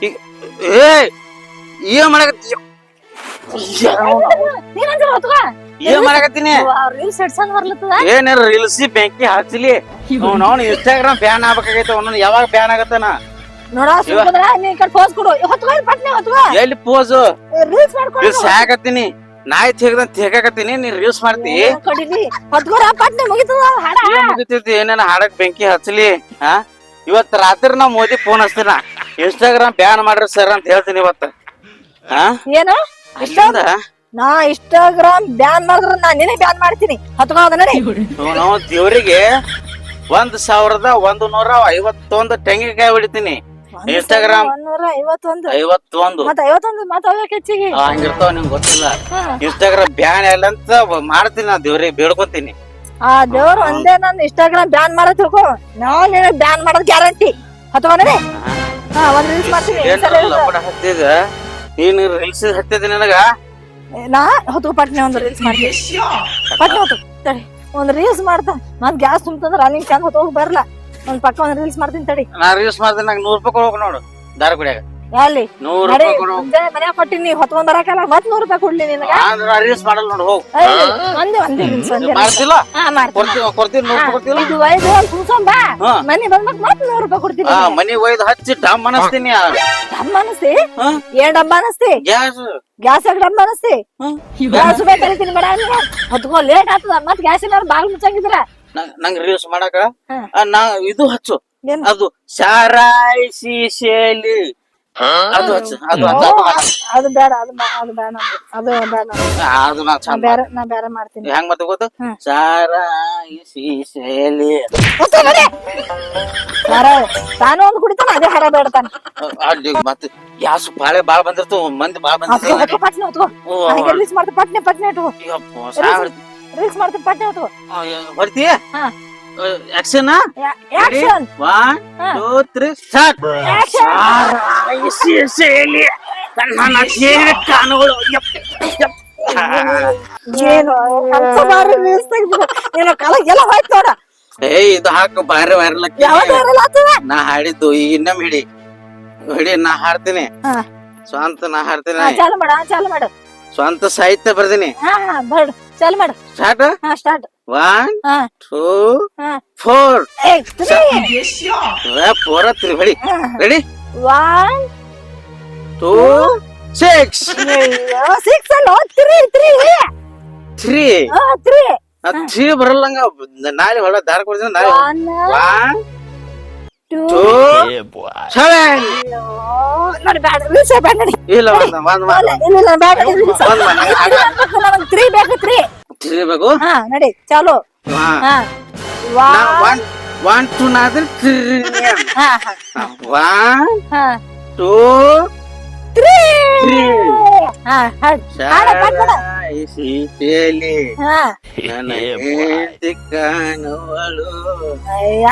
ಈಗ ಏ ಏನ್ ಮಾಡಕತ್ತಿ ಏನ್ ಮಾಡಕತ್ತೀನಿ ಏನಾರ ರೀಲ್ಸಿ ಬೆಂಕಿ ಹಚ್ಚಲಿ ಅವ್ನು ಇನ್ಸ್ಟಾಗ್ರಾಮ್ ಬ್ಯಾನ್ ಆಗ್ಬೇಕಾಗೈತೆ ಅವ್ನು ಯಾವಾಗ ಬ್ಯಾನ್ ಆಗತ್ತನ ಎಲ್ಲಿ ಪೋಸ್ ರೀಲ್ಸ್ ಹಾಕತ್ತೀನಿ ನಾಯಿ ತೆಗಕತ್ತೀನಿ ನೀ ರೀಲ್ಸ್ ಮಾಡ್ತಿ ಮುಗಿತೈತಿ ಏನೇನ ಹಾಡಕ್ ಬೆಂಕಿ ಹಚ್ಚಲಿ ಹಾ ಇವತ್ ರಾತ್ರಿ ನಾ ಮೋದಿ ಫೋನ್ ಹಚ್ತೀನ ಇನ್ಸ್ಟಾಗ್ರಾಮ್ ಬ್ಯಾನ್ ಮಾಡ್ರಿ ಸರ್ ಅಂತ ಹೇಳ್ತೀನಿ ಇವತ್ತ ಹಾ ಏನು ನಾ ಇನ್ಸ್ಟಾಗ್ರಾಮ್ ಬ್ಯಾನ್ ಮಾಡಿದ್ರ ನಾ ನಿನ್ನೆ ಬ್ಯಾನ್ ಮಾಡ್ತೀನಿ ನಾವು ದೇವ್ರಿಗೆ 1151 ತೆಂಗಿನಕಾಯಿ ಹೊಡಿತೀನಿ ಇನ್ಸ್ಟಾಗ್ರಾಮ್ 51 ಹೆಚ್ಚಿಗೆ ಹಂಗಿರ್ತಾವ ನಿಮ್ಗೆ ಗೊತ್ತಿಲ್ಲ ಇನ್ಸ್ಟಾಗ್ರಾಮ್ ಬ್ಯಾನ್ ಇಲ್ಲ ಅಂತ ಮಾಡ್ತೀನಿ ನಾ ದೇವ್ರಿಗೆ ಬೇಡ್ಕೊತೀನಿ ಆ ದೇವ್ರು ಒಂದೇ ನನ್ ಇನ್ಸ್ಟಾಗ್ರಾಮ್ ಬ್ಯಾನ್ ಮಾಡೋದ್ ತಿಳ್ಕೊ ನಾವ್ ನಿನಗ್ ಬ್ಯಾನ್ ಮಾಡೋದ್ ಗ್ಯಾರಂಟಿ ಅಥವಾ ಒಂದ್ ರೀಲ್ಸ್ ಮಾಡ್ತೀನಿ ಹತ್ತಿದ ನೀನು ರೀಲ್ಸ್ ಹತ್ತಿದ ನನಗ ನಾ ಪಟ್ನೆ ಒಂದ್ ರೀಲ್ಸ್ ಮಾಡ್ತೀನಿ ಪಟ್ನೆ ತಡಿ ಒಂದ್ ರೀಲ್ಸ್ ಮಾಡ್ತಾ ಮತ್ ಗ್ಯಾಸ್ ತುಂಬಂದ್ರ ಅಲ್ಲಿ ಚಂದ ಹೋಗಿ ಬರ್ಲಾ ಒಂದ್ ಪಕ್ಕ ಒಂದ್ ರೀಲ್ಸ್ ಮಾಡ್ತೀನಿ ತಡಿ ನಾ ರೀಲ್ಸ್ ಮಾಡ್ತೀನಿ ನಂಗೆ 100 ರೂಪಾಯಿ ಕೊಡ್ಬೇಕು ನೋಡು ದಾರ ಕುಡಿಯಾಗ ಎಲ್ಲಿ 100 ರೂಪಾಯಿ ಕೊಡು ಮನ್ಯಾಗ ಕೊಟ್ಟಿನಿ ಹೊತ್ಕೊಂಡ್ ಬರಕಲ್ಲ ಮತ್ 100 ರೂಪಾಯಿ ಕೊಡ್ಲಿ ನಿನಗ ರೀಲ್ಸ್ ಮಾಡಲ್ಲ ನೋಡು ಹೋಗ್ ಒಂದೇ ರೀಲ್ಸ್ ಮಾಡ್ತಿಲ್ಲ ಕೊಡ್ತೀನಿ 100 ರೂಪಾಯಿ ಕೊಡ್ತಿಲ್ಲ ಇದು ಒಯ್ದು ಕುಂಸಂಬಾ ಮನಿ ಬಂದ್ಮಕ್ ಮತ್ 100 ರೂಪಾಯಿ ಕೊಡ್ತೀನಿ ಮನಿ ಒಯ್ದು ಹಚ್ಚಿ ಡಮ್ ಅನಸ್ತೀನಿ ಡಮ್ಮ ಅನಸ್ತಿ ಏನ್ ಡಬ್ಬ ಅನಸ್ತಿ ಗ್ಯಾಸ್ ಗ್ಯಾಸ್ ಡಬ್ಬ ಅನಸ್ತಿ ಗ್ಯಾಸ್ ಬೇಕಂತೀನಿ ಬೇಡ ಹೊತ್ಕೊ ಲೇಟ್ ಆಗ್ತದ ಮತ್ ಗ್ಯಾಸಿನ ಬಾಗಿಲು ಮುಚ್ಚಂಗಿದ್ರ ನಂಗೆ ರೀಲ್ಸ್ ಮಾಡಕ ನಾ ಇದು ಹಚ್ಚು ಅದು ಸಾರಾಯಿ ಶೀಶೇಲಿ ಅದು ಹಚ್ಚು ಅದು ಬೇಡ ಅದು ಬೇಡ ಅದು ಬೇಡ ಅದು ನಾ ಬೇರೆ ನಾ ಬೇರೆ ಮಾಡ್ತೀನಿ ಹೆಂಗ್ ಮತ್ತೆ ಗೊತ್ತು ಸಾರಾಯಿ ಶೀಶೇಲಿ ತಾನು ಒಂದು ಕುಡಿತಾನ ಅದೇ ಹರ ಬೇಡತಾನ ಅಲ್ಲಿ ಮತ್ತೆ ಗ್ಯಾಸ್ ಬಾಳೆ ಬಾಳ್ ಬಂದಿರ್ತು ಮಂದಿ ಬಾಳ್ ಬಂದಿರ್ತು ಪಟ್ನೆ ರೀಲ್ಸ್ ಮಾಡ್ತಾ ಪಟ್ನೆ ರೀಲ್ಸ್ ಮಾಡ್ತಾ ಪಟ್ನೆ ಬರ್ತೀಯ ಆಕ್ಷನ್ 1 2 3 ಸ್ಟಾರ್ಟ್ ಶೀಶೇಲಿ ನನ್ನ ಕಾನುಗಳು ಏನು ಅಂತ ಬಾರಿ ರೀಲ್ಸ್ ತೆಗ್ದು ಏನೋ ಕಲಗೆಲ್ಲ ಹೋಯ್ತು ನೋಡ ಇದು ಹಾಕು ಬಾರಿ ವೈರಲ್ ನಾ ಹಾಡಿದ್ದು ಈಗ ಇನ್ನೊಮ್ಮೆ ಹಿಡಿ ನಾ ಹಾಡ್ತೀನಿ ಸ್ವಂತ ನಾ ಹಾಡ್ತೀನಿ ಚಾಲು ಮಾಡು ಸ್ವಂತ ಸಾಹಿತ್ಯ ಬರ್ತೀನಿ ಚಾಲು ಮಾಡು ಸ್ಟಾರ್ಟ್ ಸ್ಟಾರ್ಟ್ 1 2 4 4 3 ರೆಡಿ 1 2 6 ಅಲ್ಲ 3 3 ಬರಲ್ಲಂಗ ನಾಳೆ ಹೊಳ ದಾರ ಕೊಡ್ತೀನಿ ನಾಳೆ 1 2 7 ನೋಡಿ ಬೇಡ ರೀಲ್ಸ್ ಬೇಡ ನೋಡಿ ಇಲ್ಲ ಇಲ್ಲ ಬೇಡ 3 ಬೇಕು 3 ಬೇಕು ನಡಿ ಚಾಲು 1 2 ನಾದ್ರೆ 1 2 3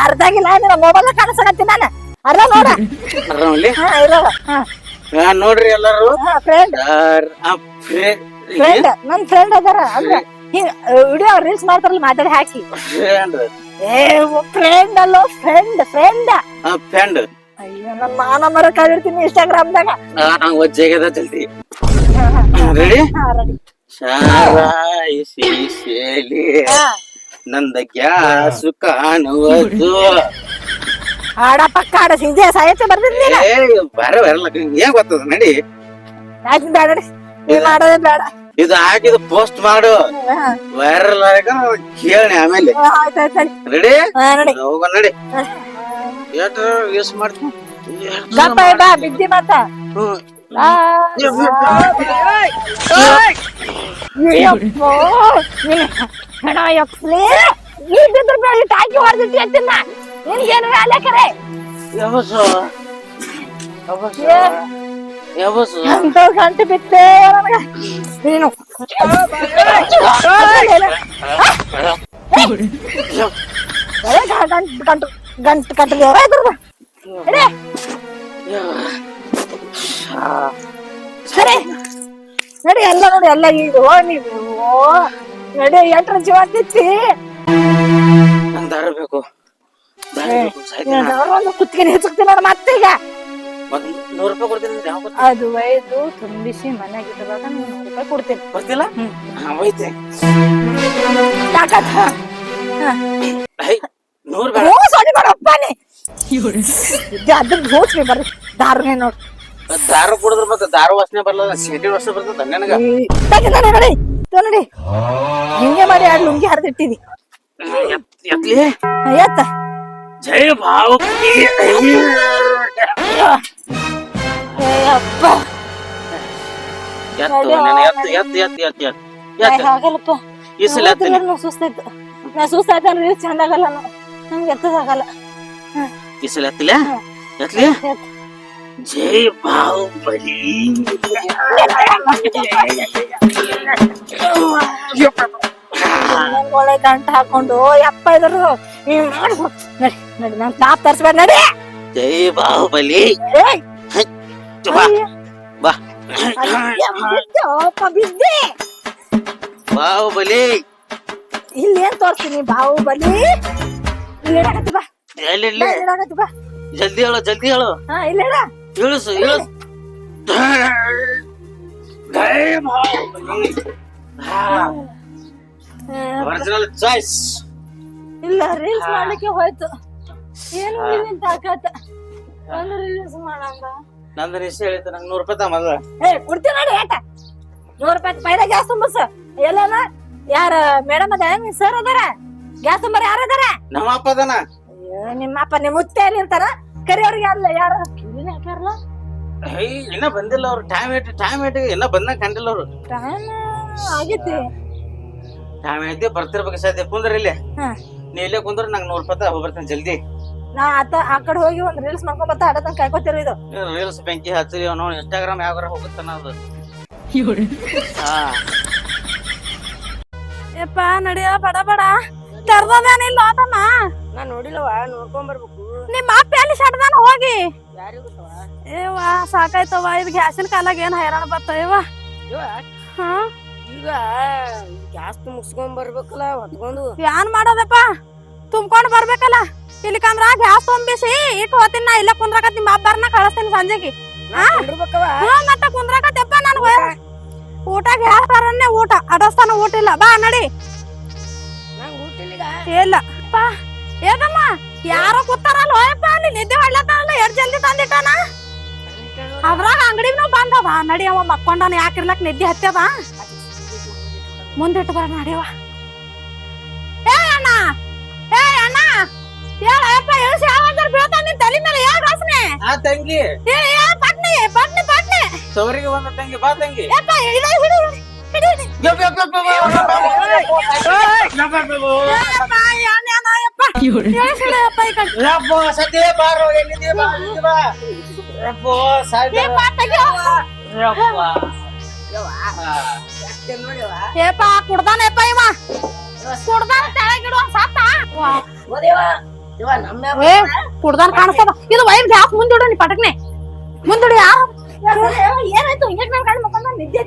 ಅರ್ಧಾಗಿಲ್ಲ ಮೊಬೈಲ್ ಕಾಣಿಸಕತ್ತೀನಿ ನಾನು ಅರ್ಧ ನೋಡ್ರಿ ಎಲ್ಲಾರು ಫ್ರೆಂಡ್ ನನ್ ಫ್ರೆಂಡ್ ಅದಾರ ಅಂದ್ರೆ ವಿಡಿಯೋ ರೀಲ್ಸ್ ಮಾಡ್ತಾರಲ್ಲ ಮಾತಾಡಿ ಹಾಕಿ ಫ್ರೆಂಡ್ ಅಲ್ಲೋ ಫ್ರೆಂಡ್ ಅಯ್ಯೋ ನನ್ನ ಮಾನ ಮರ ಕಾದಿರ್ತೀನಿ ಇನ್ಸ್ಟಾಗ್ರಾಮ್ದಾಗ ಒಜ್ಜೆಗದ ಜಲ್ದಿ ರೆಡಿ ಸಾರಾಯಿ ಶೀಶೇಲಿ ನಂದ ಗ್ಯಾಸು ಕಾಣುವುದು ಹಾಡ ಪಕ್ಕ ಹಾಡ ಸಿದ್ದೆ ಸಾಹಿತ್ಯ ಬರ್ದಿರ್ಲಿಲ್ಲ ಬೇರೆ ಬರಲ್ಲ ಏನ್ ಗೊತ್ತದ ನಡಿ ಬೇಡ ಮಾಡೋದೇ ಬೇಡ ಇದು ಹಾಕಿದ ಪೋಸ್ಟ್ ಮಾಡು ವೈರಲ್ ಆಗ ಕೇಳಿ ಆಮೇಲೆ ರೆಡಿ ಹೋಗ ನಡಿ ಯೂಸ್ ಮಾಡ್ತೀನಿ ಬಾ ಬಿದ್ದಿ ಮಾತ ಹೆಣ ಯಪ್ಲೇ ಈ ಬಿದ್ರ ಬೇಡ ಟಾಕಿ ಹೊಡೆದಿಟ್ಟಿ ಅಂತಿನ ನಿನ್ಗೇನು ಅಲ್ಲಕರೆ ಅಂತ ಗಂಟೆ ಬಿತ್ತೆ ನನಗ ನೀನು ಗಂಟು ಸರಿ ನಡಿ ಎಲ್ಲ ನೋಡಿ ಎಲ್ಲ ಇದು ನೀವು ನಡಿ ಎಂಟ್ರ ಜೀವ ಅಂತಿತ್ತಿ ನಂಗೆ ದಾರ ಬೇಕು ಕುತ್ತಿಗೆ ಹೆಚ್ಚುತ್ತೀನಿ ನೋಡ ಮತ್ತೀಗ ಮತ್ 100 ರೂಪಾಯಿ ಕೊಡ್ತೀನಿ ಯಾವ ಅದು ಒಯ್ದು ತುಂಬಿಸಿ ಮನ್ಯಾಗ ಇಟ್ಟಾಗ 100 ರೂಪಾಯಿ ಕೊಡ್ತೀನಿ. ಬರ್ತಿಲ್ಲ ಹೋಯ್ತೆ ತಾಕತ್ ಹೈ 100 ಬೇಡ ಸಾರಿ ಮಾಡಪ್ಪನೇ ಅದನ್ನ ಹೋಗ್ರಿ ಬರ್ರಿ ದಾರುನೇ ನೋಡ್ ದಾರು ಕುಡಿದ್ರ ಮತ್ತೆ ದಾರು ವಾಸನೆ ಬರಲ್ಲ ಸಿಟಿ ವಾಸನೆ ಬರ್ತದ ನನಗ ನೋಡಿ ನೋಡಿ ಹಿಂಗೆ ಮಾಡಿ 2 ಲುಂಗಿ ಹರಿದಿಟ್ಟಿದಿ ಎತ್ಲಿ ಎತ್ತ ಜೈ ಭಾವ ಅಪ್ಪ ಆಗಲ್ಲಪ್ಪ ಈ ಸಲ ಸುಸ್ತಾಯ್ತು ನಾ ಸುಸ್ತಾಯ್ತು ರೀಲ್ಸ್ ಚಂದ ಆಗಲ್ಲ ನಂಗೆ ಎತ್ತದಾಗಲ್ಲ ಈ ಸಲ ಎತ್ತಲ ಎತ್ಲಿ ಜೈ ಬಾಹುಬಲಿ ಒಳ್ಳೆ ಗಂಟ ಹಾಕೊಂಡು ಯಪ್ಪ ಇದ್ರು ನಡಿ ನಡಿ ನಾನ್ ತಾಪ್ ತರ್ಸ್ಬೇಡ ನಡಿ ಜೈ ಬಾಹುಬಲಿ ಬಾ ಬಿದ್ದೆ ಬಾಹುಬಲಿ ಇಲ್ಲಿ ಏನ್ ತೋರ್ಸ್ತೀನಿ ಬಾಹುಬಲಿ ಇಲ್ಲಿ ಇಡಾಕತ್ತಿ ಬಾ ಎಲ್ಲಿ ಇಡಾಕತ್ತಿ ಬಾ ಜಲ್ದಿ ಹೇಳು ಜಲ್ದಿ ಹೇಳು ಹಾ ಇಲ್ಲ ಇಡ ಇಳಿಸು ಇಳಿಸು ಜೈ ಬಾಹುಬಲಿ ಒರಿಜಿನಲ್ ಚಾಯ್ಸ್ ಇಲ್ಲ ರೀಲ್ಸ್ ಮಾಡ್ಲಿಕ್ಕೆ ಹೋಯ್ತು ಏನು ನಿನ್ ತಾಕತ್ತ ಒಂದು ರೀಲ್ಸ್ ಮಾಡಂಗ ನಂದು ನಿಶ್ಚಯ ಹೇಳಿತ್ತು ನಂಗೆ 100 ರೂಪಾಯಿ ತಮ್ಮ ಕೊಡ್ತೀನಿ ನೋಡಿ ಏಟ 100 ರೂಪಾಯಿ ಪೈಲ ಗ್ಯಾಸ್ ತುಂಬಸ ಎಲ್ಲನ ಯಾರ ಮೇಡಮ್ ಅದ ಸರ್ ಅದಾರ ಗ್ಯಾಸ್ ತುಂಬಾರ ಯಾರ ಅದಾರ ನಮ್ಮ ಅಪ್ಪ ಅದನ ನಿಮ್ಮ ಅಪ್ಪ ನಿಮ್ಮ ಮುತ್ತೆ ಎಲ್ಲಿ ಇರ್ತಾರ ಕರಿ ಅವ್ರಿಗೆ ಅಲ್ಲ ಯಾರ ಕಿವಿನ ಹಾಕ್ಯಾರಲ್ಲ ಇನ್ನ ಬಂದಿಲ್ಲ ಅವ್ರು ಟೈಮ್ ಏಟ್ ಇನ್ನ ಬಂದಂಗ ಕಂಡಿಲ್ಲ ಅವ್ರು ಟೈಮ್ ಆಗೈತಿ ಟೈಮ್ ಐತಿ ಬರ್ತಿರ್ಬೇಕು ಸಾಧ್ಯ ಕುಂದ್ರ ಇಲ್ಲಿ ಹಾ ನೀ ಇಲ್ಲೇ ಕುಂದ್ರ ನಂಗೆ 100 ರೂಪಾಯಿ ಹೋಗ್ಬರ್ತೇನೆ ಜಲ್ದಿ ನಾ ಆ ಕಡೆ ಹೋಗಿ ಒಂದ್ ರೀಲ್ಸ್ ಮಾಡ್ಕೊಂಡ್ ಬರ್ತಾ ಅಡತಂಗ ಕಾಯ್ಕೋತಿರು ಇದು ರೀಲ್ಸ್ ಬೆಂಕಿ ಹಚ್ಚಿರಿ ಅವನು ಇನ್ಸ್ಟಾಗ್ರಾಮ್ ಯಾವಾಗಾರ ಹೋಗುತ್ತಾನ ಅದು ಯಪ್ಪ ನಡಿಯ ಬಡ ಬಡ ತರ್ದೇನಿಲ್ಲ ಆತಮ್ಮ ನಾ ನೋಡಿಲ್ಲವ ನೋಡ್ಕೊಂಡ್ ಬರ್ಬೇಕು ನಿಮ್ಮ ಅಪ್ಪ ಎಲ್ಲಿ ಸಡ್ದಾನ ಹೋಗಿ ಯಾರಿಗೂ ಏವ ಸಾಕಾಯ್ತವ ಇದು ಗ್ಯಾಸಿನ ಕಾಲಾಗ ಏನ್ ಹೈರಾಣ ಬರ್ತಾವ ಹಾ ಈಗ ಗ್ಯಾಸ್ ಮುಗಿಸ್ಕೊಂಡ್ ಬರ್ಬೇಕಲ್ಲ ಹೊತ್ಕೊಂಡು ಏನ್ ಮಾಡೋದಪ್ಪ ತುಂಬ್ಕೊಂಡ್ ಬರ್ಬೇಕಲ್ಲ ಇಲ್ಲಿ ಕಂದ್ರ ಗ್ಯಾಸ್ ತುಂಬಿಸಿ ಇಟ್ಟು ಹೋತಿನ ನಾ ಇಲ್ಲ ಕುಂದ್ರಾಕತ್ ನಿಮ್ಮ ಅಬ್ಬರ್ನ ಕಳಿಸ್ತೀನಿ ಸಂಜೆಗೆ ಕೊಂಡಿರ್ಬೇಕವ ಮತ್ತೆ ಕುಂದ್ರಾಕತ್ತಪ್ಪ ನಾನು ಊಟ ಗ್ಯಾಸ್ ತರನ್ನೇ ಊಟ ಅಡಸ್ತಾನ ಊಟ ಇಲ್ಲ ಬಾ ನಡಿ ನಂಗ್ ಊಟಿಲ್ಲ ಇಲ್ಲ ಏದಮ್ಮ ಯಾರೋ ಕೂತಾರಲ್ಲ ಹೋಯಪ್ಪ ಅಲ್ಲಿ ನಿದ್ದೆ ಹೊಡ್ಲತ್ತಾನಲ್ಲ ಎಷ್ಟ್ ಜಲ್ದಿ ತಂದಿಟ್ಟಾನ ಅದ್ರಾಗ ಅಂಗಡಿಗ್ ನಾವ್ ಬಂದದ ನಡಿ ಅವ ಮಕ್ಕೊಂಡಾನ ಯಾಕಿರ್ಲಕ್ ನಿದ್ದೆ ಹತ್ತದ ಮುಂದಿಟ್ಟು ಬರ ನಡಿಯವ ಏ ಅಣ್ಣ ಹೇಳಪ್ಪ ಎಳ್ಸಿ ಯಾವಾಗಾರ ಬೀಳ್ತಾನ ನಿನ್ ತಲೆ ಮೇಲೆ ಯಾವ ವಾಸನೆ ಆ ತಂಗಿ ಏ ಪಟ್ನಿ ಪಟ್ನಿ ಪಟ್ನಿ ಸವರಿಗೆ ಬಂದ ತಂಗಿ ಬಾ ತಂಗಿ ಯಪ್ಪ ಹಿಡಿ ಹಿಡಿ ಹಿಡಿ ಹಿಡಿ ಸದ್ಯ ಬಾರೋ ಎಲ್ಲಿದೆ ಬಾ ಏಪ ಕುಡ್ದಾನಪ್ಪ ಇವ ಕುಡ್ದಾನ ತೆಳಗಿಡುವ ಸತ್ತ ಕುಡ್ದಾನ ಕಾಣಿಸ್ತದ ಇದು ವೈರ್ ಗ್ಯಾಸ್ ಮುಂದಿಡು ನೀ ಪಟಕ್ನೆ ಮುಂದಿಡು ಯಾರು ಏನಾಯ್ತು ಹಿಂಗೆ ನಾನು ಕಣ್ಣು ಮಕ್ಕೊಂಡ ನಿದ್ದೆ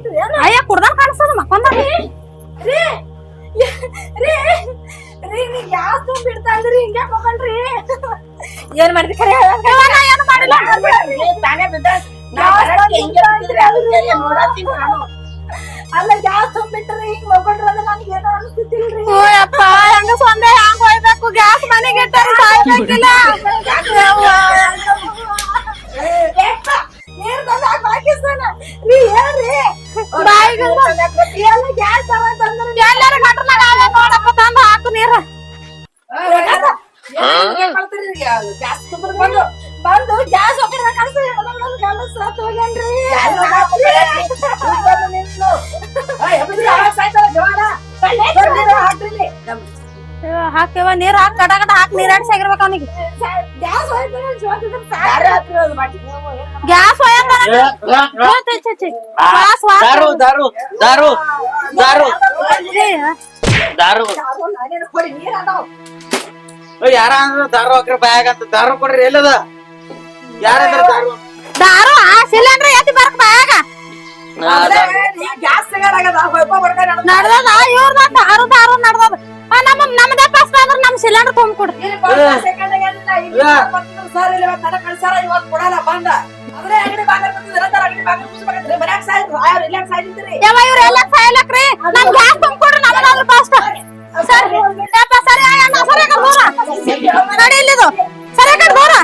ಅಯ್ಯ ಕುಡ್ದಾನ ಕಾಣಿಸ್ತದ ಮಕ್ಕೊಂಡ ರೀ ನೀ ಗ್ಯಾಸ್ ತುಂಬಿಡ್ತಾ ಇದ್ರಿ ಹಿಂಗೆ ಮಕ್ಕೊಂಡ್ರಿ ಏನ್ ಮಾಡಿದ್ರಿ ಖರೆ ಏನು ಮಾಡಿಲ್ಲ ತಾನೇ ಬಿದ್ದ ಅಲ್ಲ ಗ್ಯಾಸ್ ತುಂಬಿಟ್ರಿ ಹಿಂಗ್ ಮಕ್ಕೊಂಡ್ರಲ್ಲ ನನ್ಗೆ ಏನೋ ಅನ್ಸ್ತಿಲ್ರಿ ಅಪ್ಪ ಹೆಂಗ ಸೊಂದೆ ಹ್ಯಾಂಗ ಹೋಯ್ಬೇಕು ಗ್ಯಾಸ್ ಮನೆಗೆ ಇಟ್ಟಾರ ಸಾಯ್ಬೇಕಿಲ್ಲ ನೀರ್ ತಂದ ಹಾಕಿಸ್ತಾನ ನೀ ಹೇಳ್ರಿ ಎಲ್ಲ ಗ್ಯಾಸ್ ಎಲ್ಲಾರ ಗಟ್ರನಾಗ ನೋಡಪ್ಪ ತಂದು ಹಾಕು ನೀರ ಗ್ಯಾಸ್ ಬಂದು ಗ್ಯಾಸ್ ಹೋಗಿದ್ರೆ ಕಳ್ಸಿ ಹೋಗ್ಯಾನ್ರಿ ಹಾಕ್ತೇವ ನೀರ್ ಹಾಕಿ ಕಡ ಕಡ ಹಾಕಿ ನೀರಾಡಿಸಿ ಆಗಿರ್ಬೇಕು ಅವನಿಗೆ ಗ್ಯಾಸ್ ಗ್ಯಾಸ್ ದಾರು ದಾರು ದಾರು ದಾರು ದಾರು ಯಾರ ಅಂದ್ರ ದಾರು ಹಾಕ್ರಿ ಬ್ಯಾಗ್ ಅಂತ ದಾರು ಕೊಡ್ರಿ ಎಲ್ಲದ ಯಾರಂದ್ರ ದಾರು ದಾರು ಸಿಲಿಂಡರ್ ಎತ್ತಿ ಬರ್ಕ ಬ್ಯಾಗ ಗ್ಯಾಸ್ ನಡ್ದದ ಇವ್ರದ ದಾರು ದಾರು ನಡ್ದದ ನಮ್ಮದೇ ಪಾಸ್ ಅಂದ್ರ ನಮ್ ಸಿಲಿಂಡರ್ ತುಂಬಿಕೊಡ್ರಿ ಸರ್ ಇವತ್ತು ಕೊಡಲ್ಲ ಬಂದ ಅದ್ರೆ ಅಂಗಡಿ ಬಾಗಿಲು ಬಂದಿದ್ರೆ ಅಂಗಡಿ ಬಾಗಿಲು ಮುಚ್ಚಬೇಕಂದ್ರೆ ಮನ್ಯಾಗ ಸಾಯ್ರು ಇಲ್ಲ ಸಾಯ್ತಿದ್ರಿ ಯಾವ ಇವ್ರ ಎಲ್ಲ ಸಾಯ್ಲಕ್ರಿ ನಮ್ ಗ್ಯಾಸ್ ತುಂಬಿಕೊಡ್ರಿ ನಮ್ಮನಾದ್ರು ಫಾಸ್ಟ್ ಸರ್ ಯಪ್ಪ ಸರಿ ಅಣ್ಣ ಸರಿ ಕಡೆ ಹೋರ ನಡಿ ಇಲ್ಲಿದು ಸರಿ ಕಡೆ ಹೋರ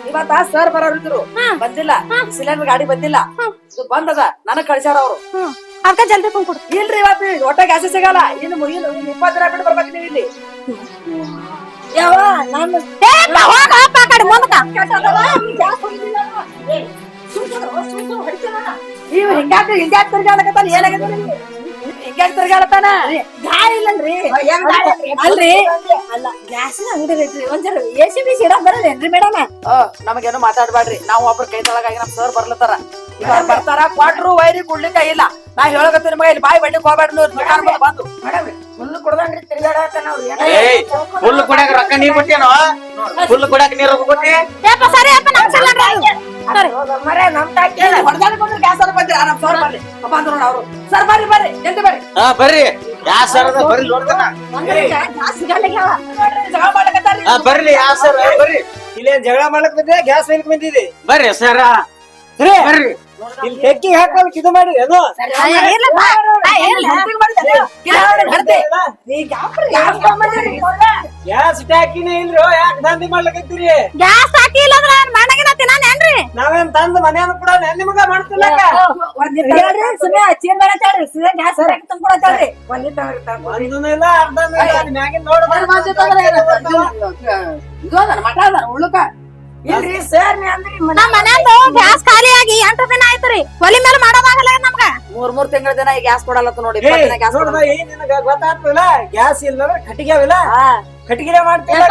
ಇವತ್ತ ಸರ್ ಬರೋರಿದ್ರು ಬಂದಿಲ್ಲ ಸಿಲಿಂಡರ್ ಗಾಡಿ ಬಂದಿಲ್ಲ ಇದು ಬಂದದ ನನಗ್ ಕಳ್ಸ್ಯಾರ ಅವ್ರು ಅದಕ್ಕ ಜಲ್ದಿ ತುಂಬಿಕೊಡ್ರಿ ಇಲ್ರಿ ಇವತ್ತು ಒಟ್ಟ ಗ್ಯಾಸ್ ಸಿಗಲ್ಲ ಇನ್ನು 20 ದಿನ ಬಿಟ್ಟು ಬರ್ಬೇಕು ನೀವು ಇಲ್ಲಿ ಯಾವ ನಾನು ಹೋಗಪ್ಪ ಆ ಕಡೆ ಮುಂದಕ್ಕ ನೀವು ಹಿಂಗಾಕ ತಿರ್ಗಾಡಕತ್ತಾನ ಏನಾಗದ ಹಿಂಗ್ಯಾಕ ತಿರ್ಗಾಡತಾನ ಗಾಳಿ ಇಲ್ಲನ್ರಿ ಅಲ್ರಿ ಅಲ್ಲ ಗ್ಯಾಸಿನ ಅಂಗಡಿ ಐತ್ರಿ ಒಂದ್ಸಲ ಎಸಿ ಬಿಸಿ ಇಡಕ್ ಬರಲ್ಲೇನ್ರಿ ಮೇಡಮ್ ನಮಗೇನು ಮಾತಾಡ್ಬೇಡ್ರಿ ನಾವು ಒಬ್ರು ಕೈ ತೊಳಗಾಗಿ ನಮ್ ಸರ್ ಬರ್ಲತ್ತಾರ ಈಗ ಅವ್ರ್ ಬರ್ತಾರ ಕ್ವಾಟ್ರು ವೈರಿ ಕುಡ್ಲಿಕ್ಕ ಇಲ್ಲ ನಾ ಹೇಳಕತ್ತೀನಿ ಮಗ ಇಲ್ಲಿ ಬಾಯಿ ಬಡ್ಲಿಕ್ ಹೋಗ್ಬೇಡ್ರಿ ನೀವು ಬಂದು ಮೇಡಮ್ ಫುಲ್ ಕುಡ್ದಂಗ್ರಿ ತಿರ್ಗಾಡತಾನ ಫುಲ್ ಕುಡಿಯಾಕ ರೊಕ್ಕ ನೀರ್ ಕೊಟ್ಟೇನೋ ಫುಲ್ ಕುಡಿಯಾಕ ನೀರ್ ರೊಕ್ಕ ಕೊಟ್ಟಿ ಯಪ್ಪ ಸರಿ ಯಪ್ಪ ನಮ್ ಸಿಲಿಂಡರ್ ಸರಿ ನಮ್ ಟಾಕಿ ಹೊಡೆದಾಡಿ ಬಂದ್ರೆ ಗ್ಯಾಸ್ ಅವ್ರು ಬಂದ್ರಿ ನಮ್ ಸರ್ ಬರ್ರಿ ಬಂದ್ರು ನೋಡ ಅವ್ರು ಸರ್ ಬರ್ರಿ ಬರ್ರಿ ಜಲ್ದಿ ಬರ್ರಿ ಹಾ ಬರ್ರಿ ಯಾ ಸರ್ ಅದ ಬರ್ರಿ ನೋಡ್ತಾನ ಗ್ಯಾಸ್ ಸಿಗಲ್ಲ ಜಗಳ ಮಾಡ್ಲಕತ್ತಾರ್ರಿ ಹಾ ಬರ್ಲಿ ಯಾ ಸರ್ ಬರ್ರಿ ಇಲ್ಲಿ ಜಗಳ ಮಾಡಕ್ ಬಂದ್ರೆ ಗ್ಯಾಸ್ ಬೇಕು ಬಂದಿದೆ ಬರ್ರಿ ಸರ ಬರ್ರಿ ಇಲ್ಲಿ ತೆಕ್ಕಿ ಹಾಕೋಕ್ ಇದು ಮಾಡಿ ಏನು ಗ್ಯಾಸ್ ಟ್ಯಾಕಿನೇ ಇಲ್ರಿ ಯಾಕೆ ದಂಧೆ ಮಾಡ್ಲಕತ್ತೀರಿ ಗ್ಯಾಸ್ ಹಾಕಿ ಇಲ್ಲಂದ್ರ ಮಾಡಂಗಿನ ತಿನ್ನಾನೇನ್ರಿ ನಾವೇನ್ ತಂದು ಮನ್ಯಾನ ಕೂಡ ನಿಮಗ ಮಾಡ್ತಿಲ್ಲ ಒಂದೂ ಇಲ್ಲ ಅರ್ಧನೂ ಇಲ್ಲ ಮ್ಯಾಗಿನ ಉಳ್ಳುಕ ಇಲ್ರಿ ಸರ್ ನೀ ಅಂದ್ರಿ ನಮ್ ಮನ್ಯಾಂದು ಗ್ಯಾಸ್ ಖಾಲಿ ಆಗಿ 8 ದಿನ ಆಯ್ತ್ರಿ ಒಲಿ ಮೇಲೆ ಮಾಡೋದಾಗಲ್ಲ ನಮ್ಗ 3 ತಿಂಗಳ ದಿನ ಈ ಗ್ಯಾಸ್ ಕೊಡಲ್ಲತ್ತ ನೋಡಿ 20 ದಿನ ಗ್ಯಾಸ್ ನೋಡ್ದ ಏನ್ ನಿನಗ ಗೊತ್ತಾಗ್ತಿಲ್ಲ ಗ್ಯಾಸ್ ಇಲ್ಲ ಕಟ್ಟಿಗೆ ಅವಿಲ್ಲ ಕಟ್ಟಿಗೆ ಮಾಡ್ತಿಲ್ಲ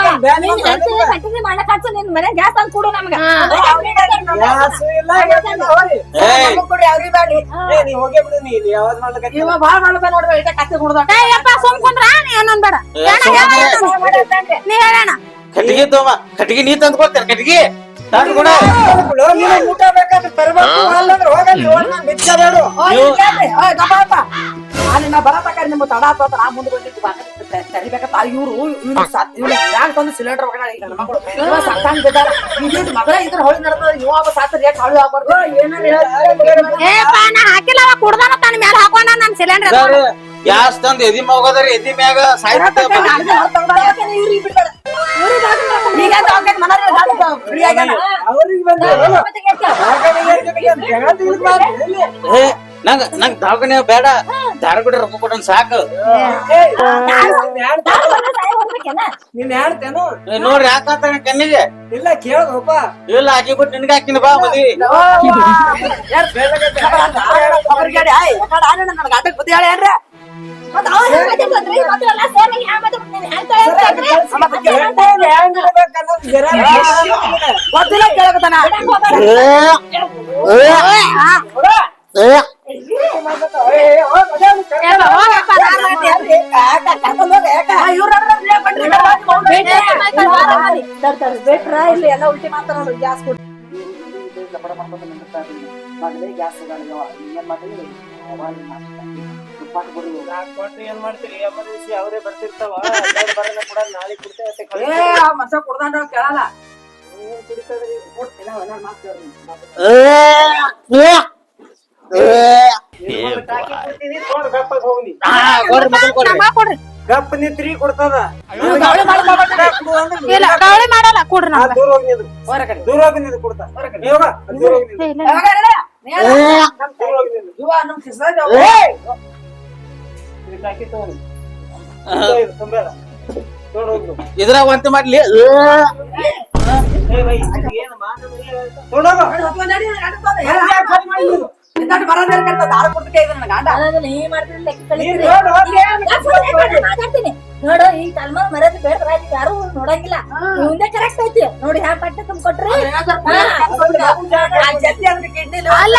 ಕಟ್ಟಿಗೆ ಮಾಡಕ್ ಹಚ್ಚ ನಿನ್ ಮನೆ ಗ್ಯಾಸ್ ತಂದ್ ಕೊಡು ನಮ್ಗ ಗ್ಯಾಸ್ ಇಲ್ಲ ಕೊಡಿ ಅವ್ರಿಗೆ ಬಾಡಿ ನೀವ್ ಹೋಗೇ ಬಿಡು ನೀ ಯಾವ್ದು ಮಾಡ್ಲಕತ್ತಿ ಇವ ಬಾಳ ಮಾಡ್ಬೇಕ ನೋಡ್ರಿ ಇಟ ಕತ್ತಿ ಕುಡ್ದ ಯಪ್ಪ ಸುಮ್ ಕುಂದ್ರ ನೀ ಅನ್ನೊಂದ್ ಬೇಡ ನೀ ಹೇಳಣ ಕಟ್ಟಿಗೆ ತೋಮ ಕಟ್ಟಿಗೆ ನೀ ತಂದು ಕೊಡ್ತೇನೆ ಕಟ್ಟಿಗೆ ತಂದು ಕೊಡ ನೀನು ಊಟ ಬೇಕಾದ್ರೆ ತರ್ಬೇಕು ಅಲ್ಲಂದ್ರೆ ಹೋಗಲ್ಲಿ ಬಿಚ್ಚಬೇಡು ಅಲ್ಲಿ ನಾ ಬರತಕ್ಕ ನಿಮ್ಮ ತಡ ಆತ ನಾ ಮುಂದೆ ಬಂದಿದ್ದು ತರಿಬೇಕಂತ ಇವ್ರು ಯಾಕೆ ತಂದು ಸಿಲಿಂಡರ್ ನನ್ನ ಮಕ್ಕಳು ಇವ ಸತ್ತಾಂಗ್ ಬಿದ್ದಾರ ಇದ್ ಮಗಳ ಇದ್ರ ಹೊಳಿ ನಡೆದ ಇವ ಸಾತ್ರ ರೇಟ್ ಹಾಳು ಆಗ್ಬಾರ್ದು ಏಪ್ಪ ನಾ ಹಾಕಿಲ್ಲ ಅವ ಕುಡ್ದಾನ ತನ್ನ ಮೇಲೆ ಹಾಕೊಂಡ ನನ್ ಸಿಲಿಂಡರ್ ಸರ್ ಗ್ಯಾಸ್ ತಂದು ಎದಿ ಹೋಗೋದ್ರಿ ಎದಿ ಮ್ಯಾಗ ಸಾಯ್ತ ಅವ್ರಿಗೆ ಬಂದ ನಂಗ್ ನಂಗ್ ದವಾಖಾನೆ ಬೇಡ ಧಾರಗುಡಿ ರೊಕ್ಕ ಕೊಡೋನ್ ಸಾಕು ನೀನ್ ಹೇಳ್ತೇನು ನೋಡ್ರಿ ಯಾಕಂತ ಕಣ್ಣಿಗೆ ಇಲ್ಲ ಕೇಳಪ್ಪ ಇಲ್ಲ ಹಾಕಿ ಬಿಟ್ಟು ನಿನ್ಗೆ ಹಾಕಿನ ಬಾ ಮದ್ವಿ ನನಗೆ ಆಟಕ್ ಬುದ್ಧಿ ಹೇಳಿ ಏನ್ರಿ ಗೊತ್ತಿಲ್ಲ ಕೇಳಕತ್ತಾನ ಬೇಟ್ರ ಇಲ್ಲಿ ಎಲ್ಲ ಉಲ್ಟಿ ಮಾಡ್ತಾರ ನೋಡ್ರಿ ಗ್ಯಾಸ್ ಕೊಟ್ಟು ಗ್ಯಾಸ್ ಏನ್ ಮಾಡ್ತೀರಿ ಎಮರ್ಜೆನ್ಸಿ ಅವರೇ ಬರ್ತಿರ್ತಾವ ಕೂಡ ನಾಳೆ ಮನುಷ್ಯ ಕುಡ್ದಾನ ಕೇಳಲ್ಲ ಕೊಡ್ರಿ ಗಪ್ ನಿತ್ರಿ ಕೊಡ್ತದ ಇಲ್ಲ ಗಾಳಿ ಮಾಡಲ್ಲ ಕೊಡ್ರಿ ದೂರ ಹೋಗಿ ನಿಂದ್ರು ದೂರ ಹೋಗಿ ನಿಂದ್ರು ಕೊಡ್ತಾ ದೂರ ಹೋಗಿ ನಿಂದ್ರು ದೂರ ಹೋಗಿ ನಿಂದ್ರು ಹಾಕಿ ತಗೊಂಡು ತುಂಬಲ್ಲ ನೋಡ್ ಹೋಗ್ರು ಇದ್ರಾಗ ಒಂದ್ ಮಾಡ್ಲಿ ನೋಡು ಈ ತಲೆಮಾರು ಮರ್ಯಾದೆ ಬೇಡ ಯಾರು ನೋಡಂಗಿಲ್ಲ ಮುಂದೆ ಕರೆಕ್ಟ್ ಐತಿ ನೋಡಿ ಹ್ಯಾ ಪಟ್ಟ ತುಂಬಿಕೊಟ್ರಿ ಅಲ್ಲ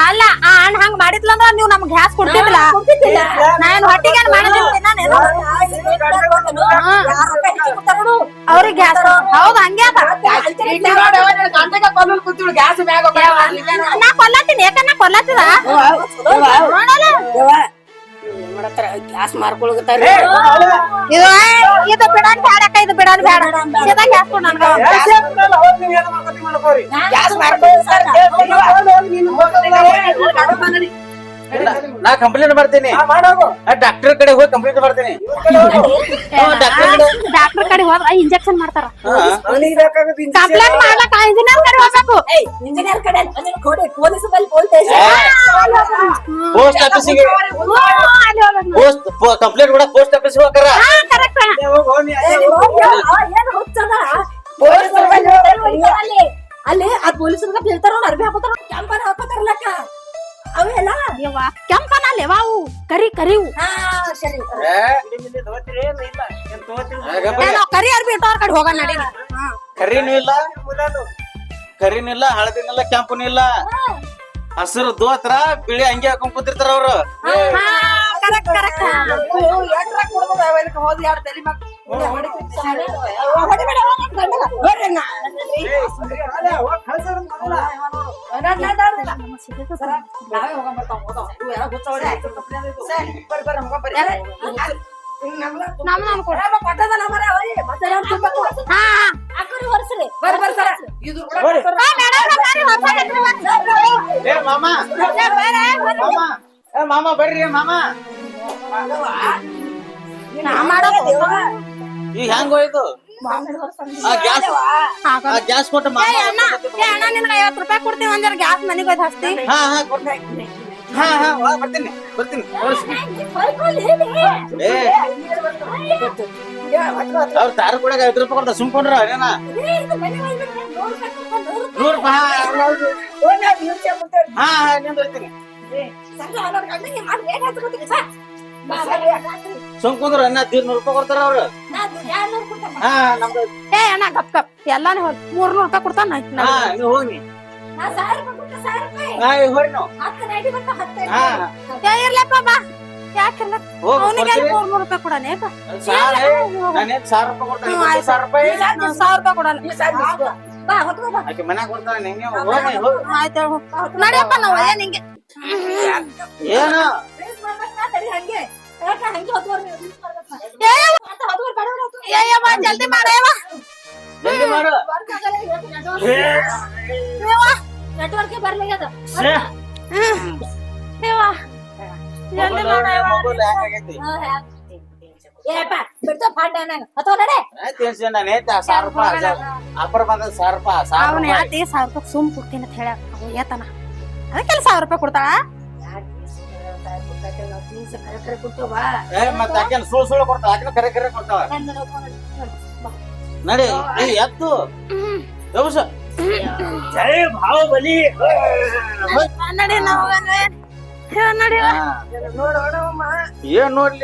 ಅಲ್ಲ ಆ ಅಣ್ಣ ಹಂಗ ಮಾಡಿದ್ಲಂದ್ರ ನೀವ್ ನಮ್ಗ್ ಗ್ಯಾಸ್ ಕೊಡ್ತಿದ್ಲ ನಾನು ಹೊಟ್ಟಿಗೆ ಮಾಡಿದ್ನ ಅವ್ರಿಗೆ ಗ್ಯಾಸ್ ಹೌದ್ ಹಂಗೆ ಗ್ಯಾಸ್ ನಾ ಕೊಲ್ಲತ್ತೀನಿ ಯಾಕನ್ನ ಕೊಲ್ಲತ್ತಿದ ಮಾಡತ್ತಾರ ಗ್ಯಾಸ್ ಮಾರ್ಕೊಳಗತ್ತಾರ ಇದು ಬಿಡಾನ್ ಬ್ಯಾಡಕ್ಕ, ಇದು ಬಿಡಾನ್ ಬ್ಯಾಡ. ಸೀದಾ ಗ್ಯಾಸ್ ಕೊಡು ನನ್ಗ. ಗ್ಯಾಸ್ ಮಾರ್ಕೊಳಗತ್ತಾರ ನಾ ಕಂಪ್ಲೇಂಟ್ ಮಾಡ್ತೀನಿ, ಡಾಕ್ಟರ್ ಕಡೆ ಹೋಗಿ ಕಂಪ್ಲೇಂಟ್ ಮಾಡ್ತೀನಿ. ಡಾಕ್ಟರ್ ಕಡೆ ಹೋದ್ರ ಇಂಜೆಕ್ಷನ್ ಮಾಡ್ತಾರ. ಕಂಪ್ಲೇಂಟ್ ಮಾಡ್ಲಕ್ಕ ಇಂಜಿನಿಯರ್ ಕಡೆ ಹೋಗ್ಬೇಕು. ಇಂಜಿನಿಯರ್ ಕಡೆ ಕೊಡಿ ಪೊಲೀಸ್ ಬಲ್ಲಿ ಪೊಲೀಸ್ ಪೋಸ್ಟ್ ಆಫೀಸಿಗೆ ಕಂಪ್ಲೇಂಟ್ ಕೂಡ ಪೋಸ್ಟ್ ಆಫೀಸ್ ಹೋಗ್ತಾರ. ಏನು ಹುಚ್ಚದ ಅಲ್ಲಿ ಆ ಪೊಲೀಸರ್ಗ ಬೀಳ್ತಾರ ಅರ್ಬಿ ಹಾಕೋತಾರ ಕ್ಯಾಂಪನ್ ಹಾಕೋತಾರಲ್ಲಕ್ಕ ಅವೆಲ್ಲ ಕೆಂಪನಲ್ಲಿ ಅವು ಕರಿ ಕರಿವು ಸರಿ ಕರಿ ಅರ್ಬಿ ಇಟ್ಟವ್ರ ಕಡೆ ಹೋಗೋಣ ನಡಿ. ಕರಿನೂ ಇಲ್ಲ, ಕರಿನೂ ಇಲ್ಲ, ಹಳದಿನೂ ಇಲ್ಲ, ಕೆಂಪನೂ ಇಲ್ಲ. ಹಸಿರು ದೋತ್ರ ಬಿಳಿ ಅಂಗಿ ಹಾಕೊಂಡ್ ಕೂತಿರ್ತಾರ ಅವ್ರು. Correct correct. ಹೋದ್ ಯಾರು ತಲೆ ಮಕ್ಕ ಮಾಮ ಬರ್ರಿ ಮಾಮ. ಈಗ ಹೆಂಗ್ ಹೋಯ್ತು ಗ್ಯಾಸ್ ಕೊಟ್ಟ ಮಾಮ. ನಿನ್ಗೆ 50 ರೂಪಾಯಿ ಕೊಡ್ತೀವಿ ಒಂದ್ ಗ್ಯಾಸ್ ಮನೆಗೆ ಹೋದ್ ಹಚ್ತಿ. ಬರ್ತೀನಿ ಬರ್ತೀನಿ. ಅವ್ರ ತಾರ ಕೂಡ 50 ರೂಪಾಯಿ ಕೊಡ್ತಾ ಸುಮ್ಕೊಂಡ್ರ ಏನ 100 ರೂಪಾಯಿ. ನಿಂದಿರ್ತೀನಿ ಸುಮ್ಕೊಂಡ್ರ 100 ರೂಪಾಯಿ ಕೊಡ್ತಾರ ಅವ್ರು. ನಮ್ದು ಅಣ್ಣ ಗಪ್ ಗಪ್ ಎಲ್ಲಾನು 300 ರೂಪಾಯಿ ಕೊಡ್ತಾನ. ನೀವು ಹೋಗಿ ಹೋರಿ ನಾವು ಇರ್ಲಪ್ಪ ಬಾ ಯಾಕಿರ್ಲ ಅವನಿಗೆ 300 ರೂಪಾಯಿ ಕೊಡಣ. ನಾನೇನ್ 1000 ರೂಪಾಯಿ ಕೊಡ್ತಾನೆ. 1000 ರೂಪಾಯಿ 1000 ರೂಪಾಯಿ ಕೊಡಲ್ಲ. ಆಕೆ ಮನ್ಯಾಗ ಕೊಡ್ತಾನೆ. ಹೆಂಗೆ ಹೋಗಿ ಆಯ್ತು ನಡಿಯಪ್ಪ ನಾವು ಅಯ್ಯ ನಿಂಗೆ ಏನ ಹಂಗೆ ಹಂಗೆ ಜಲ್ದಿ ಮಾಡೇವ ಜಲ್ದಿ ಮಾಡು. ನೆಟ್ವರ್ಕ್ ಬರ್ಲಿಗದ ಜಲ್ದಿ ಮಾಡೇವ. ಮೊಬೈಲ್ ಹ್ಯಾಂಗ್ ಆಗೈತಿ. ಏಪ್ಪ ಬಿಡ್ತ ಪಾಂಡ ನಂಗ ಅಥವಾ ನಡೆ ಟೆನ್ಷನ್ ನಾನು ಹೇಳ್ತಾ 1000 ರೂಪಾಯಿ ಆಫರ್ ಬಂದ 1000 ರೂಪಾಯಿ 1000 ಅವನ ರೂಪಾಯಿ. ಯಾತಿ 1000 ರೂಪಾಯಿ ಸುಮ್ ಕೊಡ್ತೀನಿ ಅಂತ ಹೇಳ ಏತನ ಅದಕ್ಕೆಲ್ಲ 1000 ರೂಪಾಯಿ ಕೊಡ್ತಾಳ. ಮತ್ತೆ ಆಕೆನ್ ಸುಳ್ಳು ಕೊಡ್ತಾವ, ಆಕೆನ ಕರೆ ಕರೆ ಕೊಡ್ತಾವ. ನಡಿ ಈ ಎತ್ತು ಯೌಸ ಜೈ ಬಾಹುಬಲಿ. ನಡಿ ನಾವು ನಡಿ ಏನ್ ನೋಡ್ಲಿ